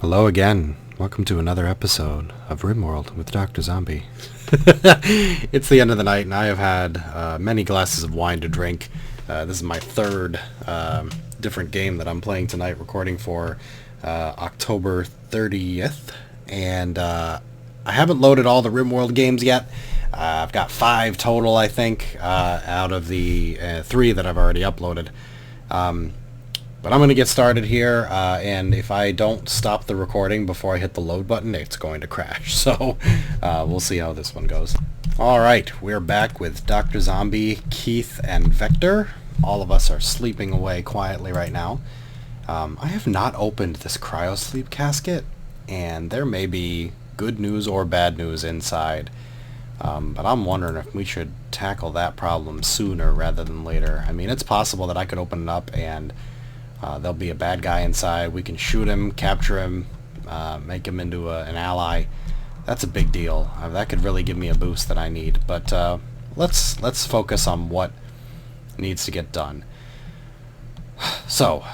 Hello again. Welcome to another episode of Rimworld with Doctrzombie. It's the end of the night, and I have had many glasses of wine to drink. This is my third different game that I'm playing tonight, recording for October 30th. And I haven't loaded all the Rimworld games yet. I've got 5 total, I think, out of the 3 that I've already uploaded. But I'm going to get started here, and if I don't stop the recording before I hit the load button, it's going to crash. So we'll see how this one goes. Alright, we're back with Doctrzombie, Keith, and Vector. All of us are sleeping away quietly right now. I have not opened this cryosleep casket, and there may be good news or bad news inside. But I'm wondering if we should tackle that problem sooner rather than later. I mean, it's possible that I could open it up and there'll be a bad guy inside. We can shoot him, capture him, make him into an ally. That's a big deal. That could really give me a boost that I need. But let's focus on what needs to get done. So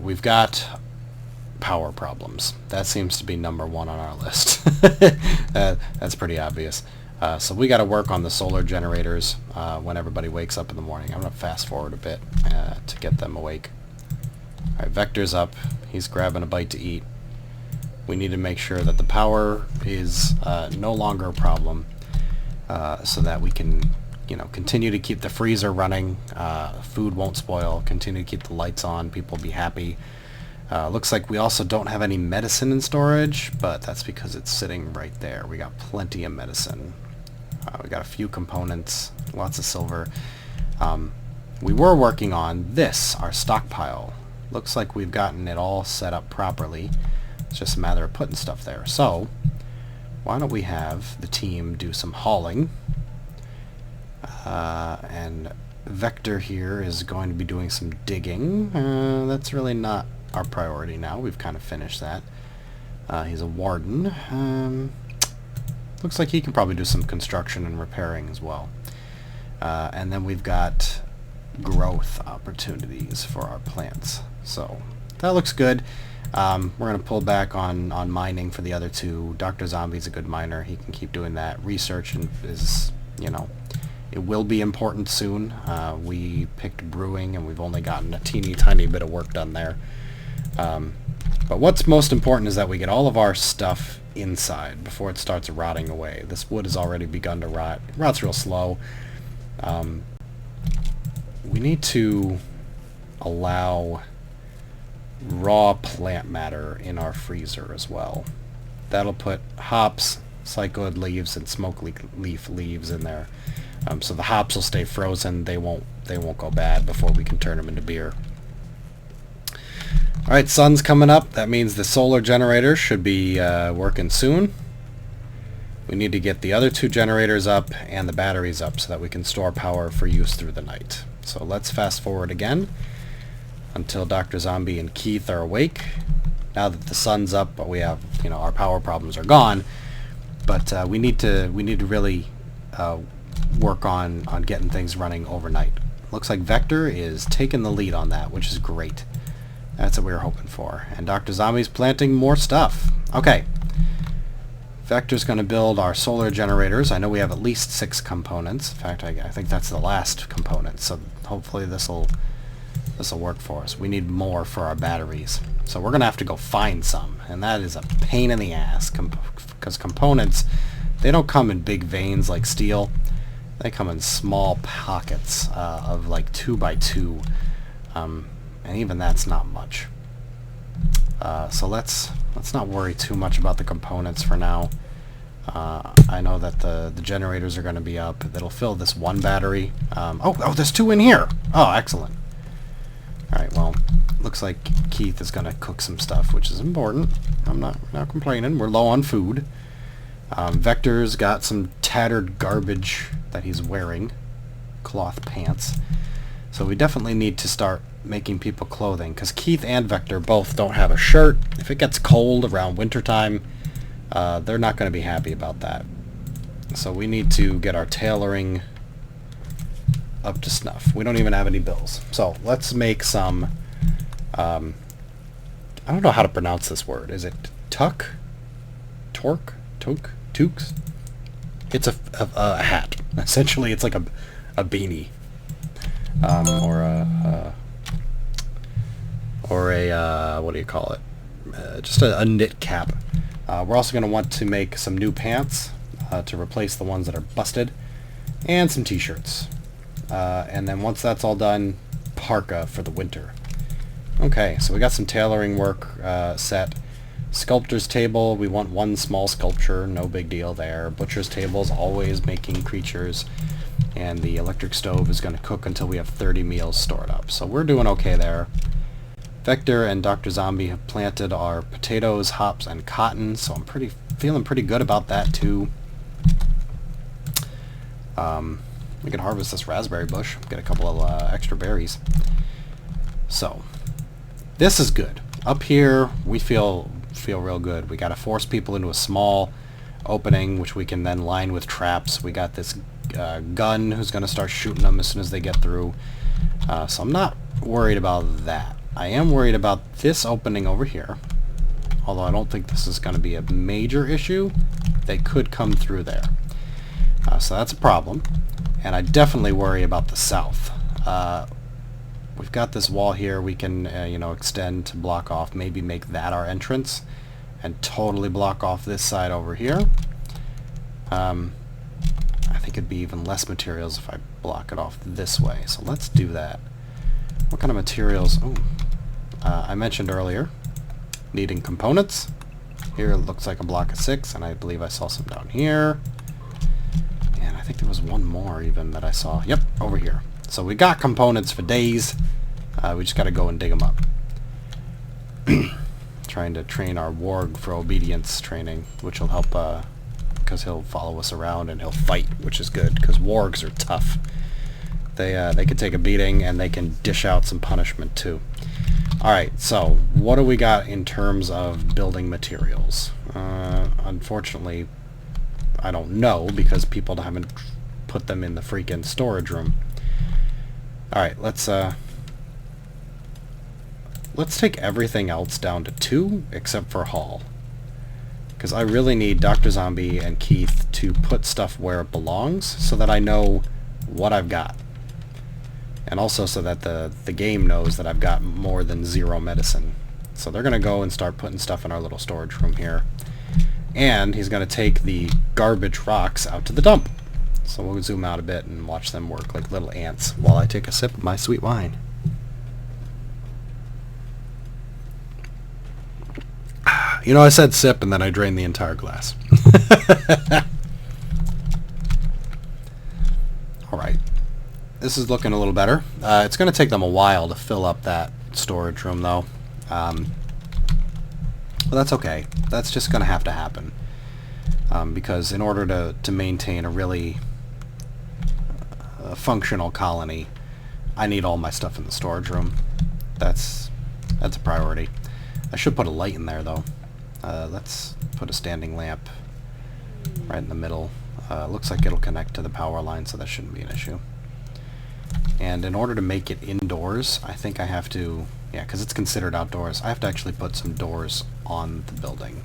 we've got power problems. That seems to be number 1 on our list. That's pretty obvious. So we got to work on the solar generators when everybody wakes up in the morning. I'm going to fast forward a bit to get them awake. Alright, Vector's up. He's grabbing a bite to eat. We need to make sure that the power is no longer a problem, so that we can, continue to keep the freezer running. Food won't spoil. Continue to keep the lights on. People will be happy. Looks like we also don't have any medicine in storage, but that's because it's sitting right there. We got plenty of medicine. We got a few components, lots of silver. We were working on this, our stockpile. Looks like we've gotten it all set up properly. It's just a matter of putting stuff there. So, why don't we have the team do some hauling. And Vector here is going to be doing some digging. That's really not our priority now. We've kind of finished that. He's a warden. Looks like he can probably do some construction and repairing as well. And then we've got growth opportunities for our plants. So that looks good. We're going to pull back on mining for the other 2. Doctrzombie's a good miner. He can keep doing that. Research is, it will be important soon. We picked brewing, and we've only gotten a teeny tiny bit of work done there. But what's most important is that we get all of our stuff inside before it starts rotting away. This wood has already begun to rot. It rots real slow. We need to allow raw plant matter in our freezer as well. That'll put hops, cycloid leaves, and smoke leaf leaves in there. So the hops will stay frozen. They won't go bad before we can turn them into beer. Alright, sun's coming up. That means the solar generator should be working soon. We need to get the other 2 generators up and the batteries up so that we can store power for use through the night. So let's fast forward again until Doctrzombie and Keith are awake. Now that the sun's up, but we have, our power problems are gone. But we need to really work on getting things running overnight. Looks like Vector is taking the lead on that, which is great. That's what we were hoping for. And Doctrzombie's planting more stuff. Okay. Vector's going to build our solar generators. I know we have at least 6 components. In fact, I think that's the last component. So hopefully this'll work for us. We need more for our batteries. So we're going to have to go find some. And that is a pain in the ass. Because components, they don't come in big veins like steel. They come in small pockets of like 2 by 2. And even that's not much. So let's not worry too much about the components for now. I know that the generators are going to be up. That'll fill this 1 battery. Oh, there's 2 in here. Oh, excellent. Alright, well, looks like Keith is going to cook some stuff, which is important. I'm not complaining. We're low on food. Vector's got some tattered garbage that he's wearing. Cloth pants. So we definitely need to start making people clothing, because Keith and Vector both don't have a shirt. If it gets cold around wintertime, they're not going to be happy about that. So we need to get our tailoring up to snuff. We don't even have any bills. So let's make some I don't know how to pronounce this word. Is it tuck? Torque? Toque? Toques? It's a hat. Essentially, it's like a beanie. Or a what do you call it? Just a knit cap. We're also going to want to make some new pants to replace the ones that are busted, and some t-shirts. And then once that's all done, parka for the winter. Okay, so we got some tailoring work set. Sculptor's table, we want one small sculpture, no big deal there. Butcher's table is always making creatures. And the electric stove is going to cook until we have 30 meals stored up. So we're doing okay there. Vector and Doctrzombie have planted our potatoes, hops, and cotton, so I'm feeling pretty good about that too. We can harvest this raspberry bush, get a couple of extra berries. So this is good. Up here we feel real good. We got to force people into a small opening, which we can then line with traps. We got this gun who's going to start shooting them as soon as they get through. So I'm not worried about that. I am worried about this opening over here, although I don't think this is going to be a major issue. They could come through there. So that's a problem. And I definitely worry about the south. We've got this wall here we can extend to block off, maybe make that our entrance, and totally block off this side over here. I think it'd be even less materials if I block it off this way. So let's do that. What kind of materials? Oh, I mentioned earlier needing components. Here it looks like a block of 6, and I believe I saw some down here. And I think there was one more even that I saw. Yep, over here. So we got components for days. We just got to go and dig them up. Trying to train our warg for obedience training, which will help because he'll follow us around and he'll fight, which is good because wargs are tough. They can take a beating and they can dish out some punishment too. Alright, so what do we got in terms of building materials? Unfortunately, I don't know because people haven't put them in the freaking storage room. Alright, let's take everything else down to 2 except for Hall. Because I really need Doctrzombie and Keith to put stuff where it belongs so that I know what I've got. And also so that the game knows that I've got more than 0 medicine. So they're going to go and start putting stuff in our little storage room here. And he's going to take the garbage rocks out to the dump. So we'll zoom out a bit and watch them work like little ants while I take a sip of my sweet wine. You know, I said sip and then I drained the entire glass. Alright. This is looking a little better. It's going to take them a while to fill up that storage room, though. Well, that's okay. That's just going to have to happen. Because in order to maintain a really functional colony, I need all my stuff in the storage room. That's a priority. I should put a light in there, though. Let's put a standing lamp right in the middle. Looks like it'll connect to the power line, so that shouldn't be an issue. And in order to make it indoors, I think I have to, yeah, because it's considered outdoors, I have to actually put some doors on the building.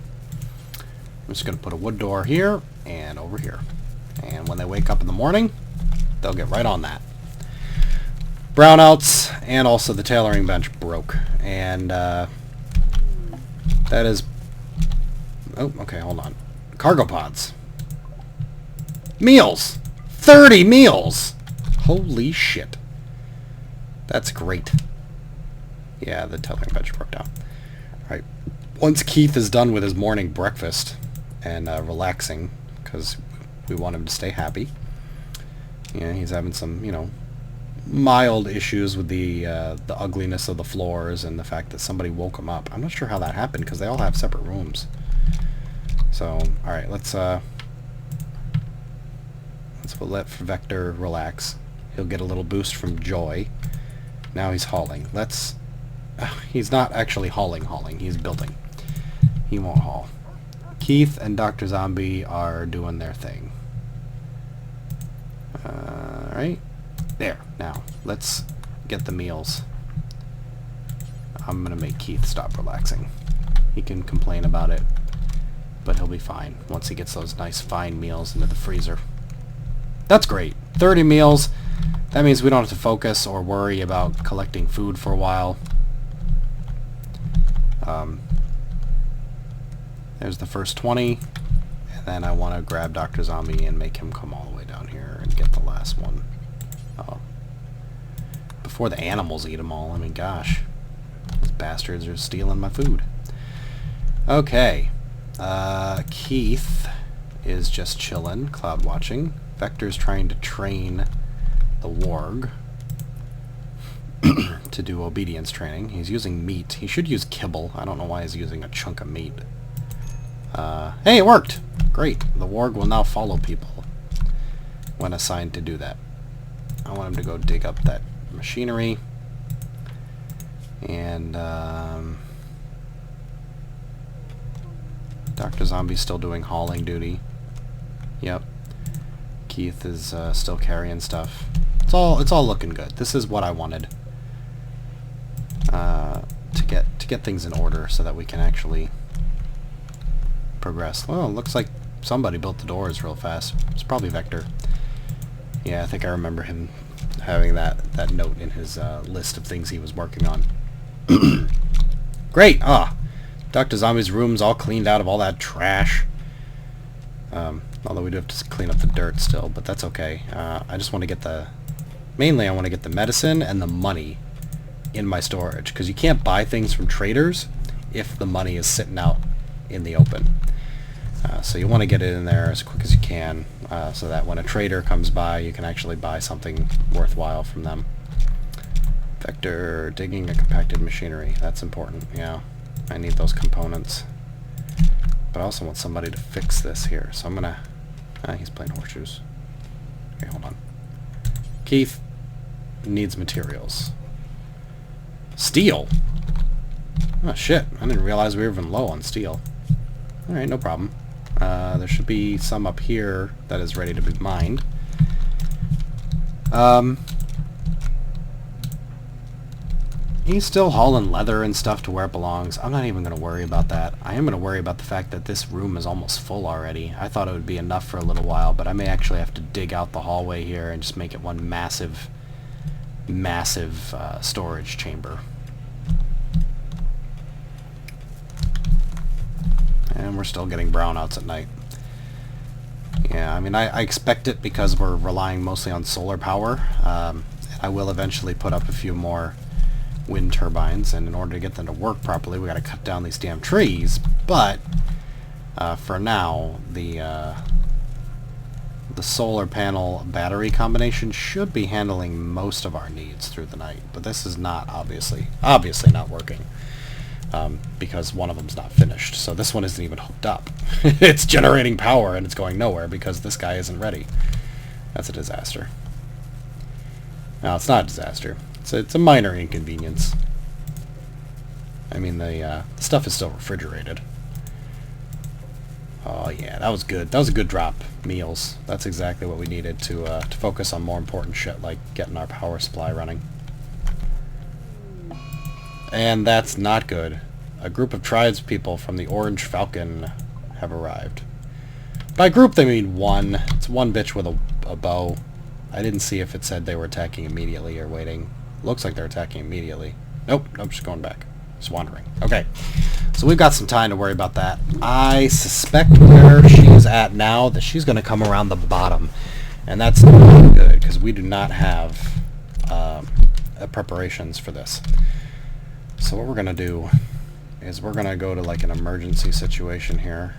I'm just going to put a wood door here and over here. And when they wake up in the morning, they'll get right on that. Brownouts, and also the tailoring bench broke. And that is... Oh, okay, hold on. Cargo pods. Meals! 30 meals! Holy shit. That's great. Yeah, the tailoring bench broke down. Alright. Once Keith is done with his morning breakfast and relaxing, because we want him to stay happy. Yeah, he's having some, mild issues with the ugliness of the floors and the fact that somebody woke him up. I'm not sure how that happened, because they all have separate rooms. So, alright, let's let Vector relax. He'll get a little boost from joy. Now he's hauling. He's not actually hauling. He's building. He won't haul. Keith and Doctrzombie are doing their thing. Alright. There. Now, let's get the meals. I'm gonna make Keith stop relaxing. He can complain about it, but he'll be fine once he gets those nice fine meals into the freezer. That's great. 30 meals. That means we don't have to focus or worry about collecting food for a while. There's the first 20. And then I want to grab Doctrzombie and make him come all the way down here and get the last one. Oh. Before the animals eat them all. I mean, gosh. These bastards are stealing my food. Okay. Keith is just chilling, cloud watching. Vector's trying to train the warg to do obedience training. He's using meat. He should use kibble. I don't know why he's using a chunk of meat. Hey, it worked! Great. The warg will now follow people when assigned to do that. I want him to go dig up that machinery. And, Doctrzombie's still doing hauling duty. Yep. Keith is still carrying stuff. It's all looking good. This is what I wanted. To get things in order so that we can actually progress. Well, it looks like somebody built the doors real fast. It's probably Vector. Yeah, I think I remember him having that note in his list of things he was working on. Great! Doctrzombie's room's all cleaned out of all that trash. Although we do have to clean up the dirt still, but that's okay. I just want to get the... Mainly I want to get the medicine and the money in my storage, because you can't buy things from traders if the money is sitting out in the open. So you want to get it in there as quick as you can, so that when a trader comes by, you can actually buy something worthwhile from them. Vector, digging a compacted machinery. That's important, yeah. I need those components. But I also want somebody to fix this here, so I'm gonna... he's playing horseshoes. Okay, hold on. Keith needs materials. Steel? Oh, shit. I didn't realize we were even low on steel. Alright, no problem. There should be some up here that is ready to be mined. He's still hauling leather and stuff to where it belongs. I'm not even going to worry about that. I am going to worry about the fact that this room is almost full already. I thought it would be enough for a little while, but I may actually have to dig out the hallway here and just make it one massive storage chamber. And we're still getting brownouts at night. Yeah, I mean, I expect it because we're relying mostly on solar power. I will eventually put up a few more wind turbines, and in order to get them to work properly, we got to cut down these damn trees. But for now, the solar panel battery combination should be handling most of our needs through the night. But this is not obviously not working. Because one of them's not finished. So this one isn't even hooked up. It's generating power and it's going nowhere because this guy isn't ready. That's a disaster. No, it's not a disaster. It's a minor inconvenience. I mean, the stuff is still refrigerated. Oh yeah, that was good. That was a good drop. Meals. That's exactly what we needed to focus on more important shit like getting our power supply running. And that's not good. A group of tribespeople from the Orange Falcon have arrived. By group they mean one. It's one bitch with a bow. I didn't see if it said they were attacking immediately or waiting. Looks like they're attacking immediately. Nope, just going back. Just wandering. Okay. So we've got some time to worry about that. I suspect where she's at now that she's going to come around the bottom. And that's not good because we do not have preparations for this. So what we're going to do is we're going to go to like an emergency situation here.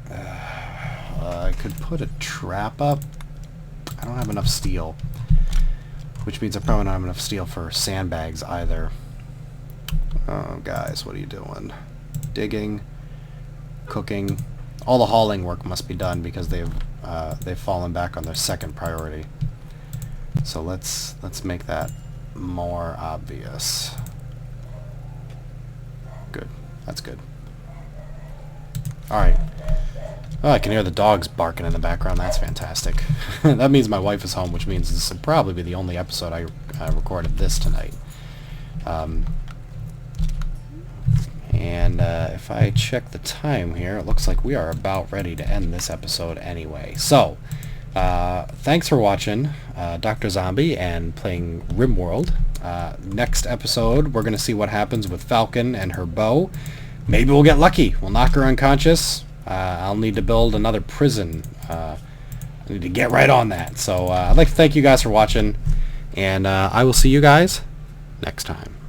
I could put a trap up. I don't have enough steel. Which means I probably don't have enough steel for sandbags either. Oh, guys, what are you doing? Digging, cooking. All the hauling work must be done because they've fallen back on their second priority. So let's make that more obvious. Good. That's good. Alright. Oh, I can hear the dogs barking in the background. That's fantastic. That means my wife is home, which means this will probably be the only episode I record of this tonight. And if I check the time here, it looks like we are about ready to end this episode anyway. So, thanks for watching Doctrzombie and playing Rimworld. Next episode, we're going to see what happens with Falcon and her bow. Maybe we'll get lucky. We'll knock her unconscious. I'll need to build another prison. I need to get right on that. So I'd like to thank you guys for watching, and I will see you guys next time.